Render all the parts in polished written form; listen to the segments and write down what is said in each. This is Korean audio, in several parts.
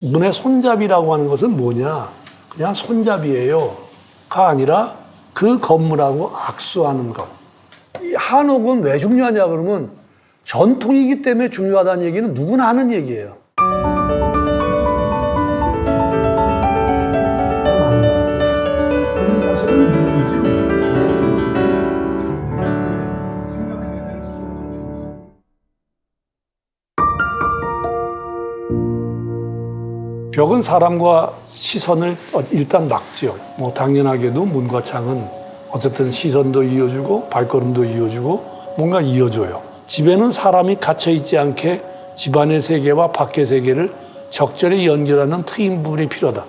문의 손잡이라고 하는 것은 뭐냐? 그냥 손잡이에요.가 아니라 그 건물하고 악수하는 것. 이 한옥은 왜 중요하냐 그러면 전통이기 때문에 중요하다는 얘기는 누구나 하는 얘기예요. 벽은 사람과 시선을 일단 막죠. 뭐 당연하게도 문과 창은 어쨌든 시선도 이어주고 발걸음도 이어주고 뭔가 이어줘요. 집에는 사람이 갇혀 있지 않게 집안의 세계와 밖의 세계를 적절히 연결하는 트임 부분이 필요하다.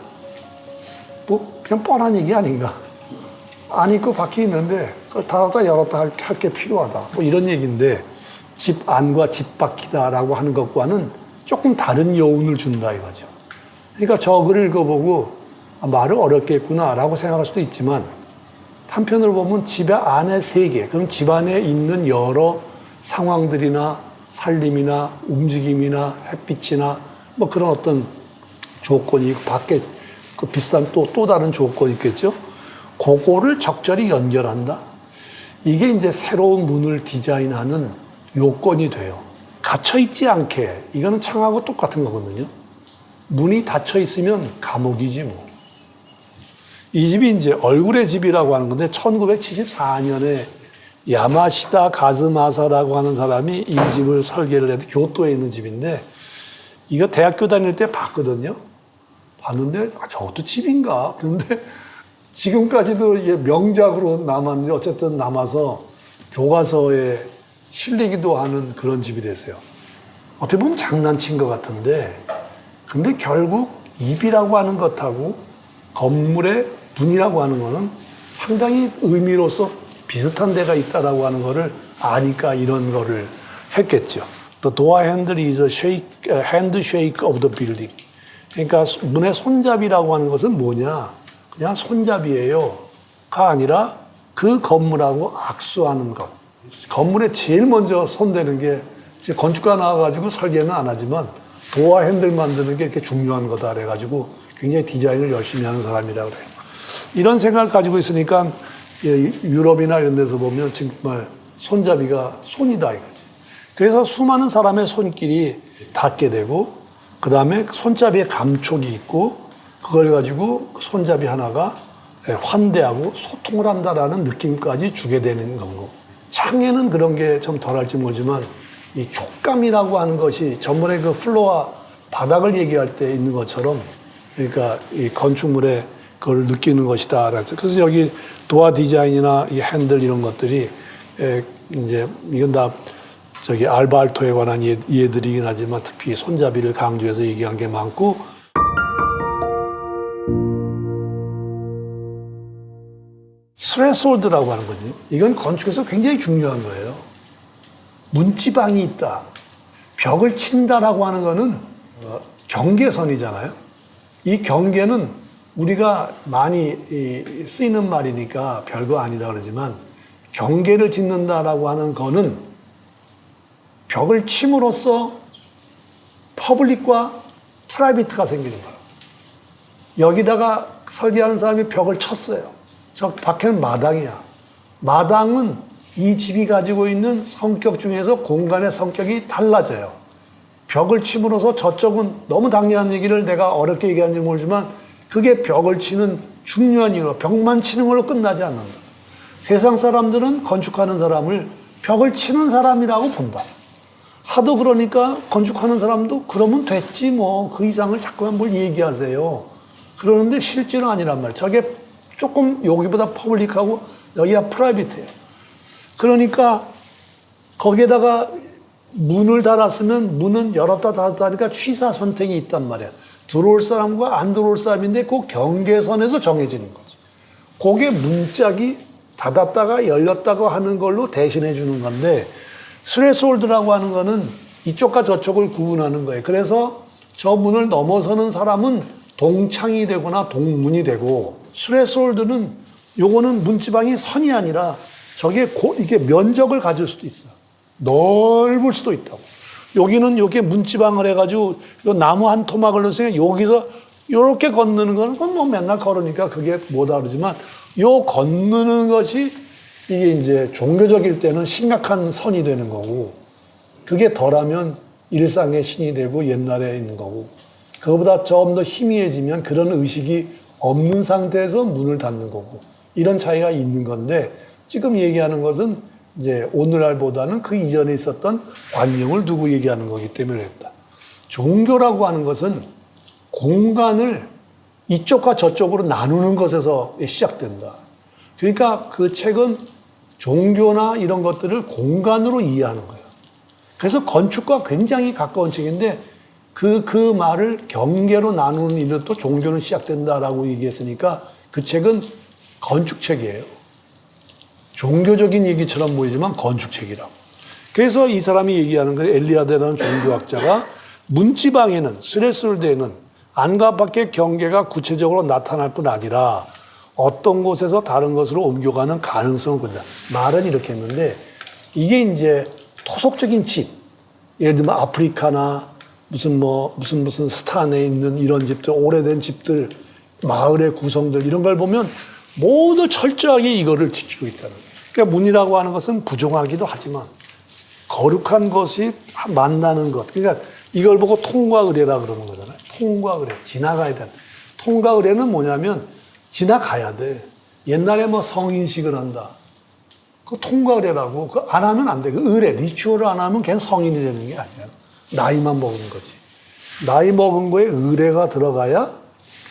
뭐 그냥 뻔한 얘기 아닌가? 안 있고 밖에 있는데 그걸 닫았다 열었다 할 게 필요하다. 뭐 이런 얘기인데 집 안과 집 밖이다라고 하는 것과는 조금 다른 여운을 준다 이거죠. 그러니까 저 글을 읽어보고 말을 어렵겠구나라고 생각할 수도 있지만 한편으로 보면 집 안의 세계, 그럼 집 안에 있는 여러 상황들이나 살림이나 움직임이나 햇빛이나 뭐 그런 어떤 조건이 밖에 그 비슷한 또 다른 조건이 있겠죠. 그거를 적절히 연결한다. 이게 이제 새로운 문을 디자인하는 요건이 돼요. 갇혀 있지 않게 이거는 창하고 똑같은 거거든요. 문이 닫혀 있으면 감옥이지 뭐. 이 집이 이제 얼굴의 집이라고 하는 건데 1974년에 야마시다 가즈마사라고 하는 사람이 이 집을 설계를 해도 교토에 있는 집인데 이거 대학교 다닐 때 봤거든요. 봤는데 저것도 집인가? 그런데 지금까지도 이게 명작으로 남았는데 어쨌든 남아서 교과서에 실리기도 하는 그런 집이 됐어요. 어떻게 보면 장난친 것 같은데 근데 결국 입이라고 하는 것하고 건물의 문이라고 하는 거는 상당히 의미로서 비슷한 데가 있다라고 하는 거를 아니까 이런 거를 했겠죠. The door handle is a handshake of the building. 그러니까 문의 손잡이라고 하는 것은 뭐냐? 그냥 손잡이에요.가 아니라 그 건물하고 악수하는 것. 건물에 제일 먼저 손대는 게 건축가 나와가지고 설계는 안 하지만 도어 핸들 만드는 게 이렇게 중요한 거다 그래가지고 굉장히 디자인을 열심히 하는 사람이라고 그래요. 이런 생각을 가지고 있으니까 유럽이나 이런 데서 보면 정말 손잡이가 손이다 이거지. 그래서 수많은 사람의 손길이 닿게 되고 그 다음에 손잡이에 감촉이 있고 그걸 가지고 손잡이 하나가 환대하고 소통을 한다라는 느낌까지 주게 되는 거고 창에는 그런 게 좀 덜할지 모르지만 이 촉감이라고 하는 것이 전번에 그 플로어 바닥을 얘기할 때 있는 것처럼 그러니까 이 건축물에 그걸 느끼는 것이다. 그래서 여기 도어 디자인이나 이 핸들 이런 것들이 이제 이건 다 저기 알바알토에 관한 예들이긴 하지만 특히 손잡이를 강조해서 얘기한 게 많고 스레솔드라고 하는 거죠. 이건 건축에서 굉장히 중요한 거예요. 문지방이 있다. 벽을 친다라고 하는 거는 경계선이잖아요. 이 경계는 우리가 많이 쓰이는 말이니까 별거 아니다 그러지만 경계를 짓는다라고 하는 거는 벽을 침으로써 퍼블릭과 프라이빗가 생기는 거예요. 여기다가 설계하는 사람이 벽을 쳤어요. 저 밖에는 마당이야. 마당은 이 집이 가지고 있는 성격 중에서 공간의 성격이 달라져요. 벽을 침으로써 저쪽은 너무 당연한 얘기를 내가 어렵게 얘기하는지 모르지만 그게 벽을 치는 중요한 이유로 벽만 치는 걸로 끝나지 않는다. 세상 사람들은 건축하는 사람을 벽을 치는 사람이라고 본다. 하도 그러니까 건축하는 사람도 그러면 됐지 뭐 그 이상을 자꾸만 뭘 얘기하세요. 그러는데 실제는 아니란 말이에요. 저게 조금 여기보다 퍼블릭하고 여기가 프라이빗해요. 그러니까 거기에다가 문을 달았으면 문은 열었다 닫았다 하니까 취사 선택이 있단 말이야. 들어올 사람과 안 들어올 사람인데 그 경계선에서 정해지는 거지. 그게 문짝이 닫았다가 열렸다고 하는 걸로 대신해 주는 건데 스레스홀드라고 하는 거는 이쪽과 저쪽을 구분하는 거예요. 그래서 저 문을 넘어서는 사람은 동창이 되거나 동문이 되고 스레스홀드는 요거는 문지방이 선이 아니라 저게 이게 면적을 가질 수도 있어. 넓을 수도 있다고. 여기는 이렇게 문지방을 해가지고 요 나무 한 토막을 넣으니까 여기서 이렇게 건너는 거는 그건 뭐 맨날 걸으니까 그게 못 다르지만 요 건너는 것이 이게 이제 종교적일 때는 심각한 선이 되는 거고 그게 덜하면 일상의 신이 되고 옛날에 있는 거고 그거보다 좀 더 희미해지면 그런 의식이 없는 상태에서 문을 닫는 거고 이런 차이가 있는 건데 지금 얘기하는 것은 이제 오늘날보다는 그 이전에 있었던 관념을 두고 얘기하는 거기 때문에 그랬다. 종교라고 하는 것은 공간을 이쪽과 저쪽으로 나누는 것에서 시작된다. 그러니까 그 책은 종교나 이런 것들을 공간으로 이해하는 거예요. 그래서 건축과 굉장히 가까운 책인데 그 말을 경계로 나누는 일로부터 종교는 시작된다라고 얘기했으니까 그 책은 건축책이에요. 종교적인 얘기처럼 보이지만 건축책이라고. 그래서 이 사람이 얘기하는 거 엘리아드라는 종교학자가 문지방에는 스레술대에는 안과 밖의 경계가 구체적으로 나타날 뿐 아니라 어떤 곳에서 다른 곳으로 옮겨가는 가능성을 본다. 말은 이렇게 했는데 이게 이제 토속적인 집, 예를 들면 아프리카나 무슨 스탄에 있는 이런 집들, 오래된 집들, 마을의 구성들 이런 걸 보면 모두 철저하게 이거를 지키고 있다는 거예요. 그러니까 문이라고 하는 것은 부정하기도 하지만 거룩한 것이 만나는 것. 그러니까 이걸 보고 통과 의례라 그러는 거잖아요. 통과 의례, 지나가야 돼. 통과 의례는 뭐냐면 지나가야 돼. 옛날에 뭐 성인식을 한다. 그 통과 의례라고. 그 안 하면 안 돼. 그 의례, 리추얼을 안 하면 그냥 성인이 되는 게 아니야. 나이만 먹은 거지. 나이 먹은 거에 의례가 들어가야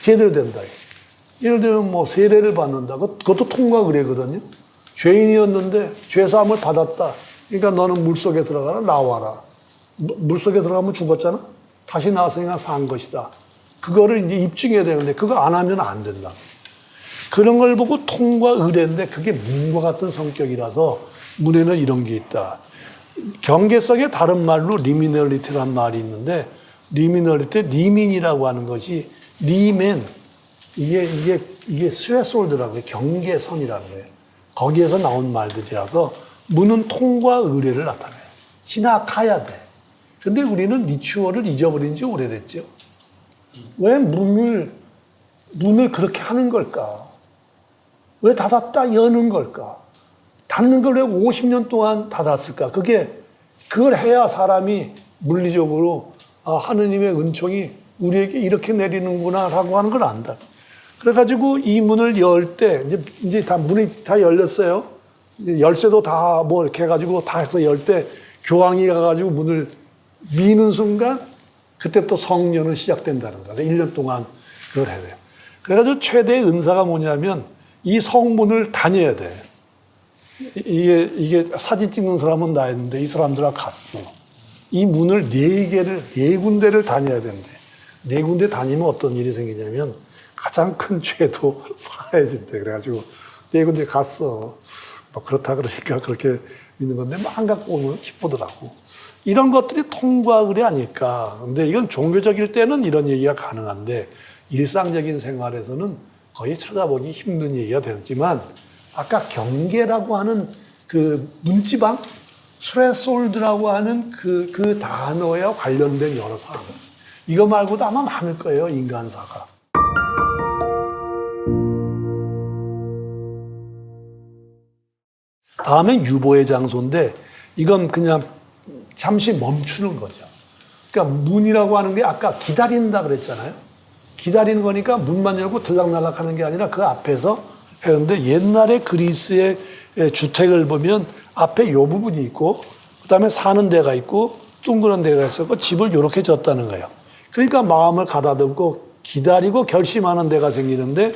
제대로 된다. 예를 들면 뭐 세례를 받는다. 그것도 통과 의례거든요. 죄인이었는데 죄사함을 받았다. 그러니까 너는 물속에 들어가라, 나와라. 물속에 들어가면 죽었잖아? 다시 나왔으니까 산 것이다. 그거를 이제 입증해야 되는데 그거 안 하면 안 된다. 그런 걸 보고 통과 의례인데 그게 문과 같은 성격이라서 문에는 이런 게 있다. 경계성의 다른 말로 리미널리티라는 말이 있는데 리미널리티, 리민이라고 하는 것이 리멘, 이게 스레솔드라고 해요. 경계선이라고 해요. 거기에서 나온 말들이라서 문은 통과 의례를 나타내요. 지나가야 돼. 근데 우리는 리추얼을 잊어버린 지 오래됐죠. 왜 문을 그렇게 하는 걸까? 왜 닫았다 여는 걸까? 닫는 걸 왜 50년 동안 닫았을까? 그걸 해야 사람이 물리적으로 하느님의 은총이 우리에게 이렇게 내리는구나라고 하는 걸 안다. 그래가지고 이 문을 열 때, 이제 다 문이 다 열렸어요. 열쇠도 다 뭐 이렇게 해가지고 다 해서 열 때 교황이 가가지고 문을 미는 순간 그때부터 성년은 시작된다는 거예요. 1년 동안 그걸 해야 돼요. 그래가지고 최대의 은사가 뭐냐면 이 성문을 다녀야 돼. 이게 사진 찍는 사람은 나였는데 이 사람들하고 갔어. 이 문을 네 군데를 다녀야 된대. 네 군데 다니면 어떤 일이 생기냐면 가장 큰 죄도 사해진대. 그래가지고 네 군데 갔어. 뭐 그렇다 그러니까 그렇게 믿는 건데 막 안 갖고 오면 기쁘더라고. 이런 것들이 통과 의례 아닐까. 근데 이건 종교적일 때는 이런 얘기가 가능한데 일상적인 생활에서는 거의 찾아보기 힘든 얘기가 되지만 아까 경계라고 하는 그 문지방, 스레솔드라고 하는 그 단어와 관련된 여러 사항. 이거 말고도 아마 많을 거예요, 인간사가. 다음엔 유보의 장소인데 이건 그냥 잠시 멈추는 거죠. 그러니까 문이라고 하는 게 아까 기다린다 그랬잖아요. 기다리는 거니까 문만 열고 들락날락 하는 게 아니라 그 앞에서 했는데 옛날에 그리스의 주택을 보면 앞에 요 부분이 있고 그다음에 사는 데가 있고 둥그런 데가 있었고 집을 이렇게 졌다는 거예요. 그러니까 마음을 가다듬고 기다리고 결심하는 데가 생기는데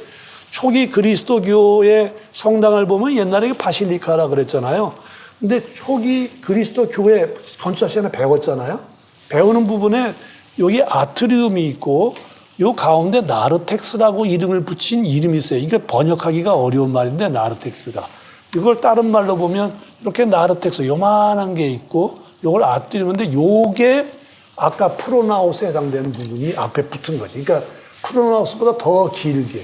초기 그리스도교의 성당을 보면 옛날에 바실리카라 그랬잖아요. 근데 초기 그리스도 교회 건축사 시간에 배웠잖아요. 배우는 부분에 여기 아트리움이 있고 요 가운데 나르텍스라고 이름을 붙인 이름이 있어요. 이게 번역하기가 어려운 말인데 나르텍스가. 이걸 다른 말로 보면 이렇게 나르텍스 요만한 게 있고 요걸 아트리움인데 요게 아까 프로나우스에 해당되는 부분이 앞에 붙은 거지. 그러니까 프로나우스보다 더 길게.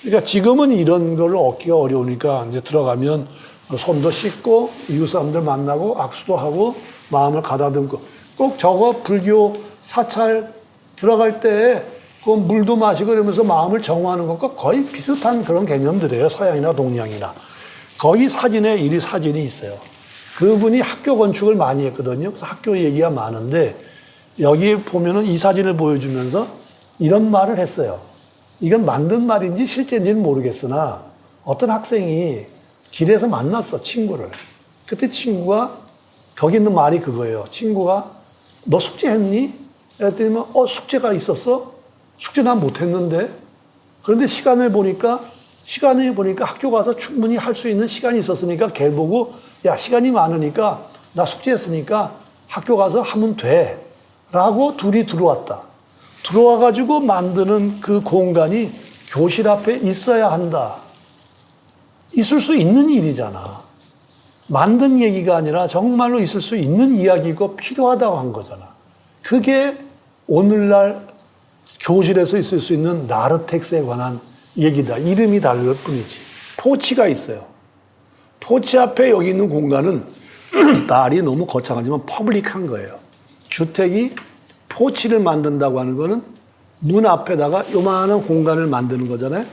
그러니까 지금은 이런 걸로 얻기가 어려우니까 이제 들어가면 손도 씻고 이웃 사람들 만나고 악수도 하고 마음을 가다듬고 꼭 저거 불교 사찰 들어갈 때 그 물도 마시고 그러면서 마음을 정화하는 것과 거의 비슷한 그런 개념들이에요. 서양이나 동양이나. 거기 사진에 이리 사진이 있어요. 그분이 학교 건축을 많이 했거든요. 그래서 학교 얘기가 많은데 여기 보면은 이 사진을 보여주면서 이런 말을 했어요. 이건 만든 말인지 실제인지는 모르겠으나 어떤 학생이 길에서 만났어, 친구를. 그때 친구가 거기 있는 말이 그거예요. 친구가 너 숙제했니? 그랬더니 숙제가 있었어? 숙제 난 못했는데. 그런데 시간을 보니까 학교 가서 충분히 할 수 있는 시간이 있었으니까 걔 보고 야 시간이 많으니까 나 숙제했으니까 학교 가서 하면 돼 라고 둘이 들어왔다. 들어와가지고 만드는 그 공간이 교실 앞에 있어야 한다. 있을 수 있는 일이잖아. 만든 얘기가 아니라 정말로 있을 수 있는 이야기고 필요하다고 한 거잖아. 그게 오늘날 교실에서 있을 수 있는 나르텍스에 관한 얘기다. 이름이 다를 뿐이지. 포치가 있어요. 포치 앞에 여기 있는 공간은 말이 너무 거창하지만 퍼블릭한 거예요. 주택이 포치를 만든다고 하는 거는 문 앞에다가 요만한 공간을 만드는 거잖아요.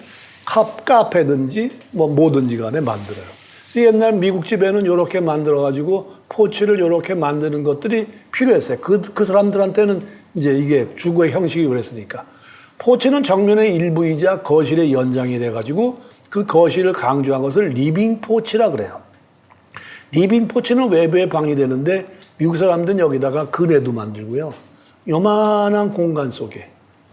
카페든지 뭐든지 간에 만들어요. 그래서 옛날 미국 집에는 이렇게 만들어가지고 포치를 이렇게 만드는 것들이 필요했어요. 그 사람들한테는 이제 이게 주거의 형식이 그랬으니까. 포치는 정면의 일부이자 거실의 연장이 돼가지고 그 거실을 강조한 것을 리빙 포치라 그래요. 리빙 포치는 외부에 방이 되는데 미국 사람들은 여기다가 그네도 만들고요. 요만한 공간 속에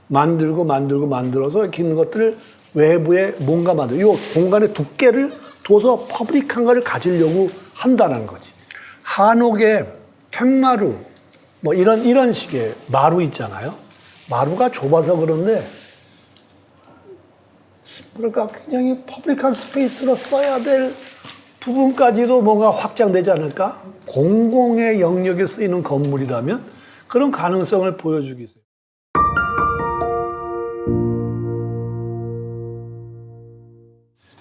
만들어서 이렇게 있는 것들을 외부에 뭔가 만들고 이 공간의 두께를 둬서 퍼블릭한 거를 가지려고 한다는 거지. 한옥에 캔마루 뭐 이런 식의 마루 있잖아요. 마루가 좁아서 그런데 그러니까 굉장히 퍼블릭한 스페이스로 써야 될 부분까지도 뭔가 확장되지 않을까? 공공의 영역에 쓰이는 건물이라면 그런 가능성을 보여주기 위해서.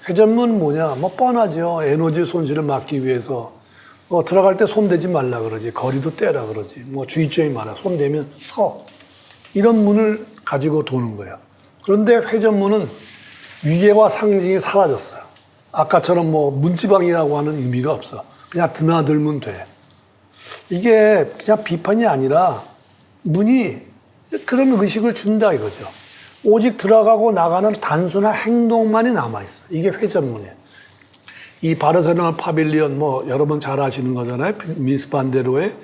회전문 뭐냐? 뭐 뻔하죠. 에너지 손실을 막기 위해서 들어갈 때 손대지 말라 그러지. 거리도 떼라 그러지. 뭐 주의점이 많아. 손대면 서. 이런 문을 가지고 도는 거예요. 그런데 회전문은 위계와 상징이 사라졌어요. 아까처럼 뭐 문지방이라고 하는 의미가 없어. 그냥 드나들면 돼. 이게 그냥 비판이 아니라 문이 그런 의식을 준다 이거죠. 오직 들어가고 나가는 단순한 행동만이 남아있어. 이게 회전문이에요. 이 바르셀로나 파빌리온 뭐 여러분 잘 아시는 거잖아요. 미스 반데로의.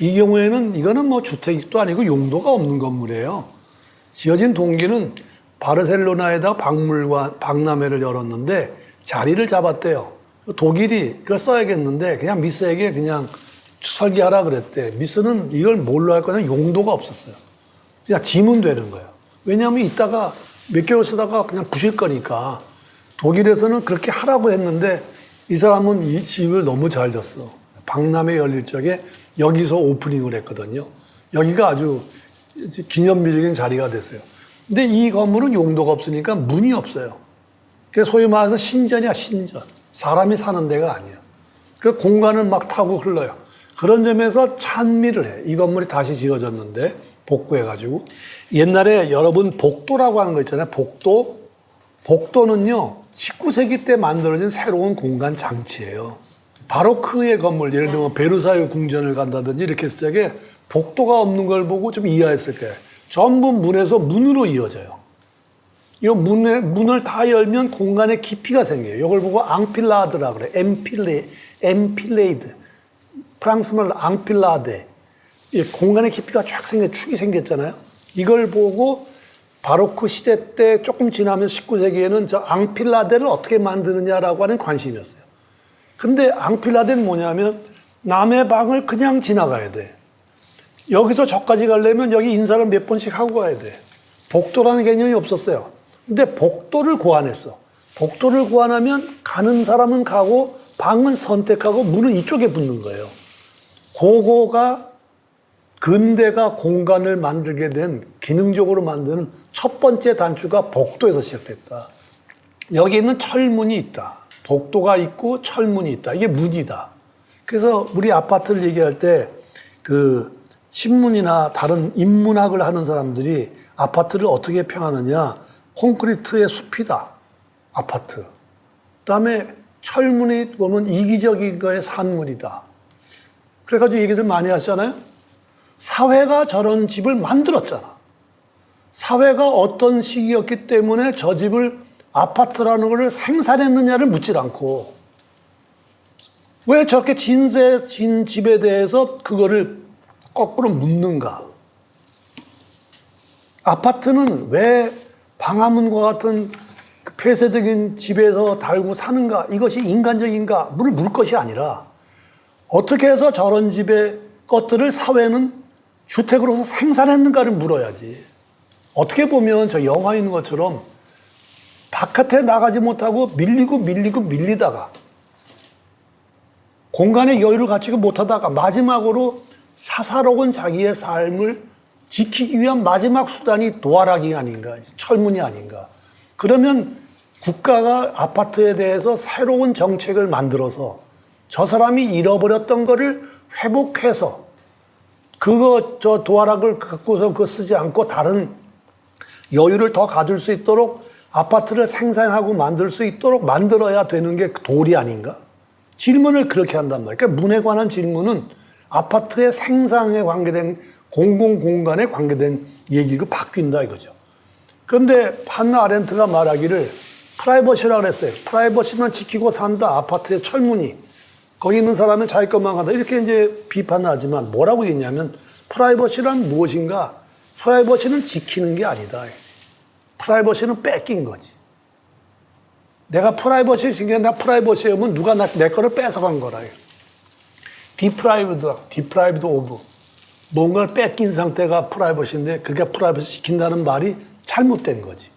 이 경우에는 이거는 뭐 주택도 아니고 용도가 없는 건물이에요. 지어진 동기는 바르셀로나에다 박람회를 열었는데 자리를 잡았대요. 독일이 그걸 써야겠는데 그냥 미스에게 그냥 설계하라 그랬대. 미스는 이걸 뭘로 할 거냐 용도가 없었어요. 그냥 지면 되는 거예요. 왜냐하면 이따가 몇 개월 쓰다가 그냥 부실 거니까. 독일에서는 그렇게 하라고 했는데 이 사람은 이 집을 너무 잘 졌어. 박람회 열릴 적에 여기서 오프닝을 했거든요. 여기가 아주 기념비적인 자리가 됐어요. 근데 이 건물은 용도가 없으니까 문이 없어요. 그래서 소위 말해서 신전이야, 신전. 사람이 사는 데가 아니야. 그 공간을 막 타고 흘러요. 그런 점에서 찬미를 해. 이 건물이 다시 지어졌는데 복구해가지고. 옛날에 여러분 복도라고 하는 거 있잖아요. 복도. 복도는요, 19세기 때 만들어진 새로운 공간 장치예요. 바로크의 건물, 예를 들면 베르사유 궁전을 간다든지 이렇게 했을 적에 복도가 없는 걸 보고 좀 이해했을 거예요. 전부 문에서 문으로 이어져요. 이 문을 다 열면 공간의 깊이가 생겨요. 이걸 보고 앙필라드라 그래. 엠필레이드. 프랑스 말로 앙필라데. 공간의 깊이가 쫙 축이 생겼잖아요. 이걸 보고 바로크 시대 때 조금 지나면 19세기에는 저 앙필라데를 어떻게 만드느냐라고 하는 관심이었어요. 근데 앙필라데는 뭐냐면 남의 방을 그냥 지나가야 돼. 여기서 저까지 가려면 여기 인사를 몇 번씩 하고 가야 돼. 복도라는 개념이 없었어요. 근데 복도를 고안했어. 복도를 고안하면 가는 사람은 가고 방은 선택하고 문은 이쪽에 붙는 거예요. 그거가 근대가 공간을 만들게 된 기능적으로 만드는 첫 번째 단추가 복도에서 시작됐다. 여기 있는 철문이 있다. 복도가 있고 철문이 있다. 이게 문이다. 그래서 우리 아파트를 얘기할 때 그 신문이나 다른 인문학을 하는 사람들이 아파트를 어떻게 평하느냐. 콘크리트의 숲이다. 아파트. 그다음에 철문이 보면 이기적인 거의 산물이다. 그래가지고 얘기들 많이 하잖아요. 사회가 저런 집을 만들었잖아. 사회가 어떤 시기였기 때문에 저 집을 아파트라는 것을 생산했느냐를 묻질 않고 왜 저렇게 진 집에 대해서 그거를 거꾸로 묻는가? 아파트는 왜 방화문과 같은 폐쇄적인 집에서 달고 사는가? 이것이 인간적인가? 물 것이 아니라 어떻게 해서 저런 집의 것들을 사회는 주택으로서 생산했는가를 물어야지. 어떻게 보면 저 영화에 있는 것처럼 바깥에 나가지 못하고 밀리다가 공간의 여유를 갖추지 못하다가 마지막으로 사사로운 자기의 삶을 지키기 위한 마지막 수단이 도화락이 아닌가, 철문이 아닌가. 그러면 국가가 아파트에 대해서 새로운 정책을 만들어서 저 사람이 잃어버렸던 거를 회복해서 저 도화락을 갖고서 그거 쓰지 않고 다른 여유를 더 가질 수 있도록 아파트를 생산하고 만들 수 있도록 만들어야 되는 게 도리 아닌가? 질문을 그렇게 한단 말이에요. 그러니까 문에 관한 질문은 아파트의 생산에 관계된 공공공간에 관계된 얘기가 바뀐다 이거죠. 그런데 한나 아렌트가 말하기를 프라이버시라고 그랬어요. 프라이버시만 지키고 산다. 아파트의 철문이. 거기 있는 사람은 자기 것만 간다. 이렇게 이제 비판을 하지만 뭐라고 했냐면 프라이버시란 무엇인가? 프라이버시는 지키는 게 아니다. 프라이버시는 뺏긴 거지. 내가 프라이버시를 지키면 나 프라이버시하면 누가 내 거를 뺏어간 거라. deprived of. 뭔가를 뺏긴 상태가 프라이버시인데 그게 프라이버시 지킨다는 말이 잘못된 거지.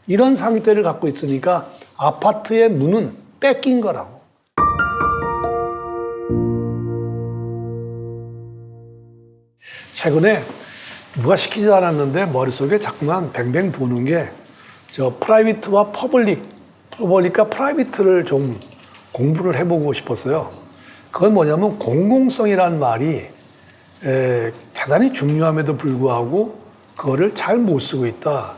이런 상태를 갖고 있으니까 아파트의 문은 뺏긴 거라고. 최근에 누가 시키지 않았는데 머릿속에 자꾸만 뱅뱅 도는 게 저 프라이빗과 퍼블릭과 프라이빗을 좀 공부를 해보고 싶었어요. 그건 뭐냐면 공공성이라는 말이 대단히 중요함에도 불구하고 그거를 잘 못 쓰고 있다.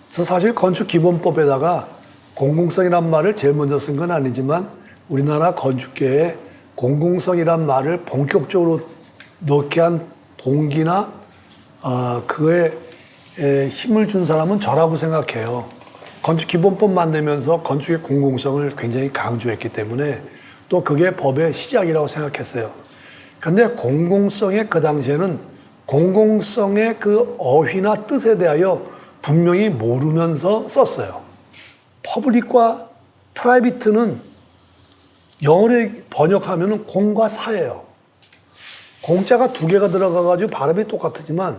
그래서 사실 건축기본법에다가 공공성이란 말을 제일 먼저 쓴 건 아니지만 우리나라 건축계에 공공성이란 말을 본격적으로 넣게 한 동기나 그에 힘을 준 사람은 저라고 생각해요. 건축기본법 만들면서 건축의 공공성을 굉장히 강조했기 때문에 또 그게 법의 시작이라고 생각했어요. 근데 공공성의 그 당시에는 공공성의 그 어휘나 뜻에 대하여 분명히 모르면서 썼어요. 퍼블릭과 프라이빗는 영어로 번역하면 공과 사예요. 공자가 두 개가 들어가가지고 발음이 똑같지만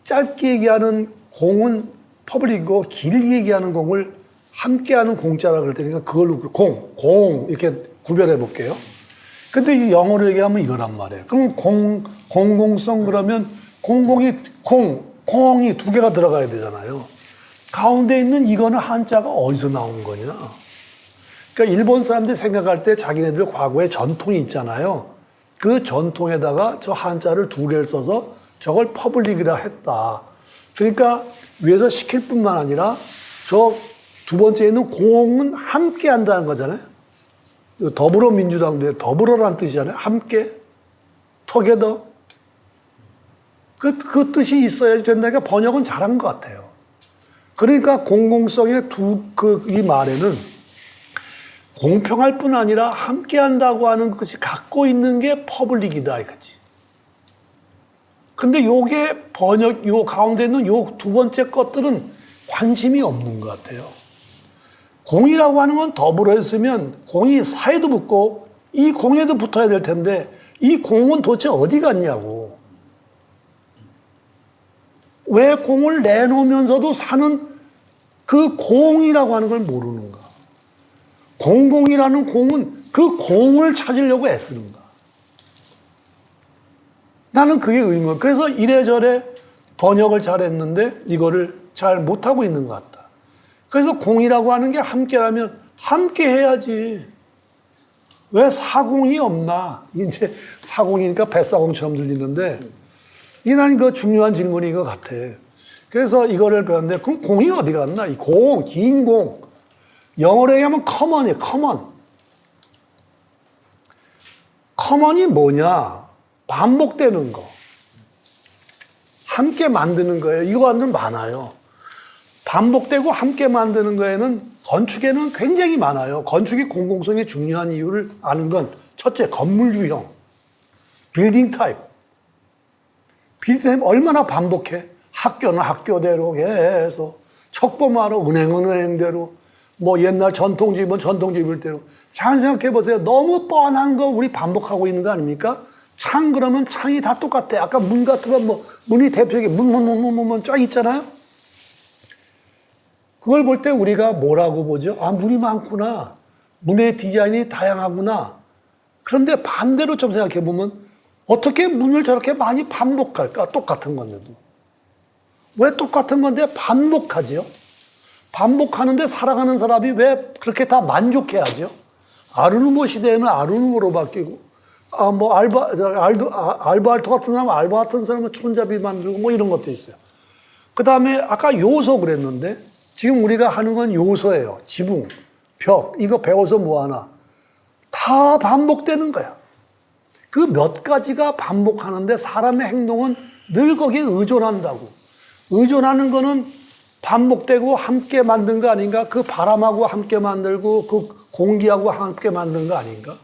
짧게 얘기하는 공은 퍼블릭이고 길게 얘기하는 공을 함께하는 공자라고 그럴 테니까 그걸로 공 이렇게 구별해 볼게요. 근데 이 영어로 얘기하면 이거란 말이에요. 그럼 공공성 그러면 공이 두 개가 들어가야 되잖아요. 가운데 있는 이거는 한자가 어디서 나온 거냐? 그러니까 일본 사람들이 생각할 때 자기네들 과거에 전통이 있잖아요. 그 전통에다가 저 한자를 두 개를 써서 저걸 퍼블릭이라 했다. 그러니까 위에서 시킬 뿐만 아니라 저 두 번째에 있는 공은 함께 한다는 거잖아요. 더불어민주당도 더불어라는 뜻이잖아요. 함께, together. 그 뜻이 있어야지 된다니까 번역은 잘한 것 같아요. 그러니까 공공성의 이 말에는 공평할 뿐 아니라 함께 한다고 하는 것이 갖고 있는 게 퍼블릭이다 이거지. 근데 요게 요 가운데 있는 요 두 번째 것들은 관심이 없는 것 같아요. 공이라고 하는 건 더불어 했으면 공이 사에도 붙고 이 공에도 붙어야 될 텐데 이 공은 도대체 어디 갔냐고. 왜 공을 내놓으면서도 사는 그 공이라고 하는 걸 모르는가. 공공이라는 공은 그 공을 찾으려고 애쓰는가. 나는 그게 의문이에요. 그래서 이래저래 번역을 잘했는데 이거를 잘 못하고 있는 것 같다. 그래서 공이라고 하는 게 함께라면 함께 해야지. 왜 사공이 없나? 이제 사공이니까 뱃사공처럼 들리는데 이게 난 그 중요한 질문인 것 같아. 그래서 이거를 배웠는데, 그럼 공이 어디 갔나? 이 공, 긴 공. 영어로 얘기하면 common이에요, common. common이 뭐냐? 반복되는 거. 함께 만드는 거예요. 이거는 많아요. 반복되고 함께 만드는 거에는 건축에는 굉장히 많아요. 건축이 공공성이 중요한 이유를 아는 건 첫째, 건물 유형, 빌딩 타입. 빌딩 타입 얼마나 반복해? 학교는 학교대로 계속, 척보마로 은행은 은행대로, 뭐 옛날 전통집은 전통집일 대로. 잘 생각해 보세요. 너무 뻔한 거 우리 반복하고 있는 거 아닙니까? 창 그러면 창이 다 똑같아. 아까 문 같은 건 뭐 문이 대표적인 문 쫙 있잖아요. 그걸 볼 때 우리가 뭐라고 보죠? 아, 문이 많구나. 문의 디자인이 다양하구나. 그런데 반대로 좀 생각해 보면 어떻게 문을 저렇게 많이 반복할까? 똑같은 건데도. 왜 똑같은 건데 반복하지요? 반복하는데 살아가는 사람이 왜 그렇게 다 만족해하죠? 아르누보 시대에는 아르누보로 바뀌고, 알바알토 같은 사람은 알바 같은 사람은 손잡이 만들고 뭐 이런 것도 있어요. 그 다음에 아까 요소 그랬는데 지금 우리가 하는 건 요소예요. 지붕, 벽, 이거 배워서 뭐하나. 다 반복되는 거야. 그 몇 가지가 반복하는데 사람의 행동은 늘 거기에 의존한다고. 의존하는 거는 반복되고 함께 만든 거 아닌가? 그 바람하고 함께 만들고 그 공기하고 함께 만든 거 아닌가?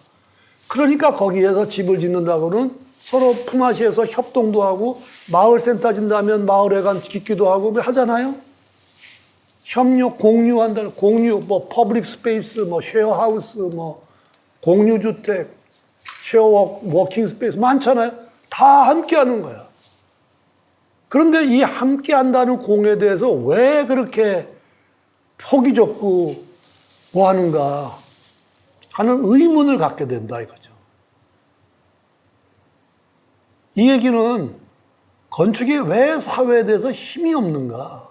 그러니까 거기에서 집을 짓는다고는 서로 품앗이해서 협동도 하고 마을센터 진다면 마을에 간 짓기도 하고 하잖아요. 협력, 공유한다는 공유, 뭐 퍼블릭 스페이스, 뭐 쉐어하우스, 뭐 공유주택, 쉐어 워킹 스페이스 많잖아요. 다 함께 하는 거야. 그런데 이 함께 한다는 공에 대해서 왜 그렇게 폭이 좁고 뭐 하는가 하는 의문을 갖게 된다 이거죠. 이 얘기는 건축이 왜 사회에 대해서 힘이 없는가?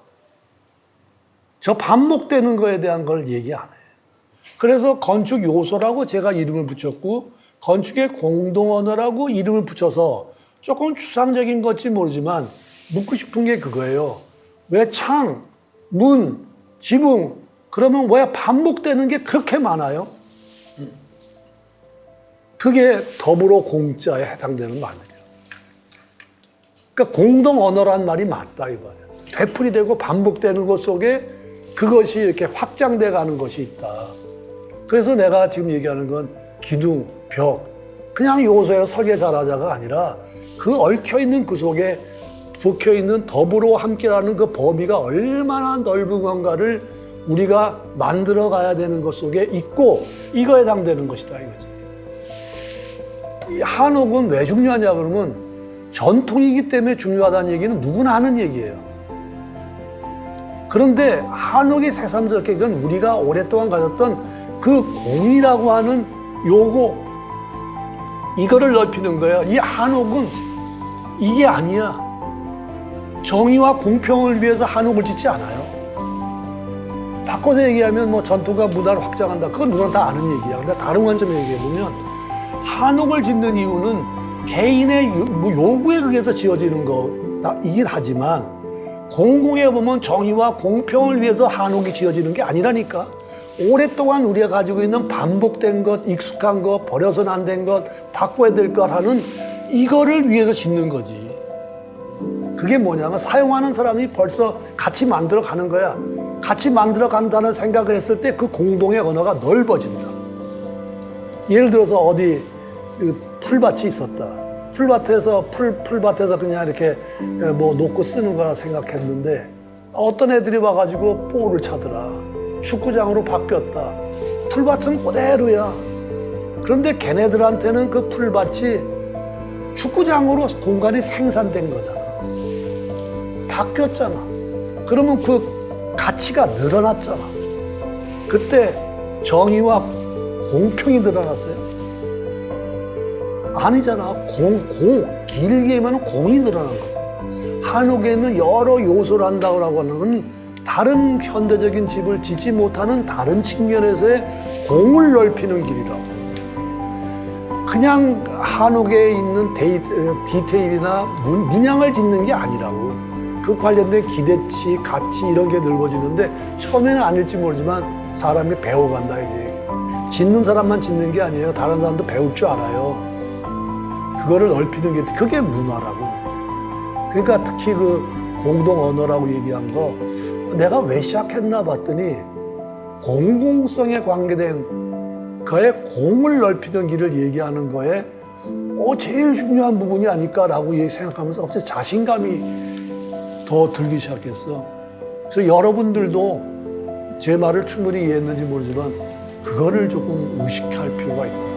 저 반복되는 거에 대한 걸 얘기 안 해요. 그래서 건축 요소라고 제가 이름을 붙였고 건축의 공동언어라고 이름을 붙여서 조금 추상적인 건지 모르지만 묻고 싶은 게 그거예요. 왜 창, 문, 지붕 그러면 왜 반복되는 게 그렇게 많아요? 그게 더불어 공자에 해당되는 말들이에요. 그러니까 공동언어란 말이 맞다 이거예요. 되풀이되고 반복되는 것 속에 그것이 이렇게 확장돼 가는 것이 있다. 그래서 내가 지금 얘기하는 건 기둥, 벽, 그냥 요소에 설계 잘하자가 아니라 그 얽혀있는 그 속에 박혀있는 더불어 함께라는 그 범위가 얼마나 넓은 건가를 우리가 만들어 가야 되는 것 속에 있고 이거에 해당되는 것이다 이거지. 이 한옥은 왜 중요하냐 그러면 전통이기 때문에 중요하다는 얘기는 누구나 하는 얘기예요. 그런데 한옥이 새삼스럽게 그건 우리가 오랫동안 가졌던 그 공이라고 하는 요거 이거를 넓히는 거예요. 이 한옥은 이게 아니야. 정의와 공평을 위해서 한옥을 짓지 않아요. 바꿔서 얘기하면 뭐 전통과 문화를 확장한다. 그건 누구나 다 아는 얘기야. 근데 다른 관점에 얘기해보면 한옥을 짓는 이유는 개인의 요구에 의해서 지어지는 거이긴 하지만 공공에 보면 정의와 공평을 위해서 한옥이 지어지는 게 아니라니까. 오랫동안 우리가 가지고 있는 반복된 것, 익숙한 것, 버려서는 안 된 것, 바꿔야 될 것 하는 이거를 위해서 짓는 거지. 그게 뭐냐면 사용하는 사람이 벌써 같이 만들어 가는 거야. 같이 만들어 간다는 생각을 했을 때 그 공동의 언어가 넓어진다. 예를 들어서 어디 풀밭이 있었다. 풀밭에서 풀밭에서 그냥 이렇게 뭐 놓고 쓰는 거라 생각했는데 어떤 애들이 와가지고 볼을 차더라. 축구장으로 바뀌었다. 풀밭은 그대로야. 그런데 걔네들한테는 그 풀밭이 축구장으로 공간이 생산된 거잖아. 바뀌었잖아. 그러면 그 가치가 늘어났잖아. 그때 정의와 공평이 늘어났어요? 아니잖아. 길게 하면 공이 늘어난 거잖아. 한옥에 있는 여러 요소를 한다고 하는 다른 현대적인 집을 짓지 못하는 다른 측면에서의 공을 넓히는 길이라고. 그냥 한옥에 있는 디테일이나 문양을 짓는 게 아니라고. 그 관련된 기대치, 가치 이런 게 넓어지는데 처음에는 아닐지 모르지만 사람이 배워간다 이게. 짓는 사람만 짓는 게 아니에요. 다른 사람도 배울 줄 알아요. 그거를 넓히는 게 그게 문화라고. 그러니까 특히 그 공동 언어라고 얘기한 거 내가 왜 시작했나 봤더니 공공성에 관계된 그의 공을 넓히는 길을 얘기하는 거에 제일 중요한 부분이 아닐까라고 생각하면서 갑자기 자신감이 더 들기 시작했어. 그래서 여러분들도 제 말을 충분히 이해했는지 모르지만 그거를 조금 의식할 필요가 있다.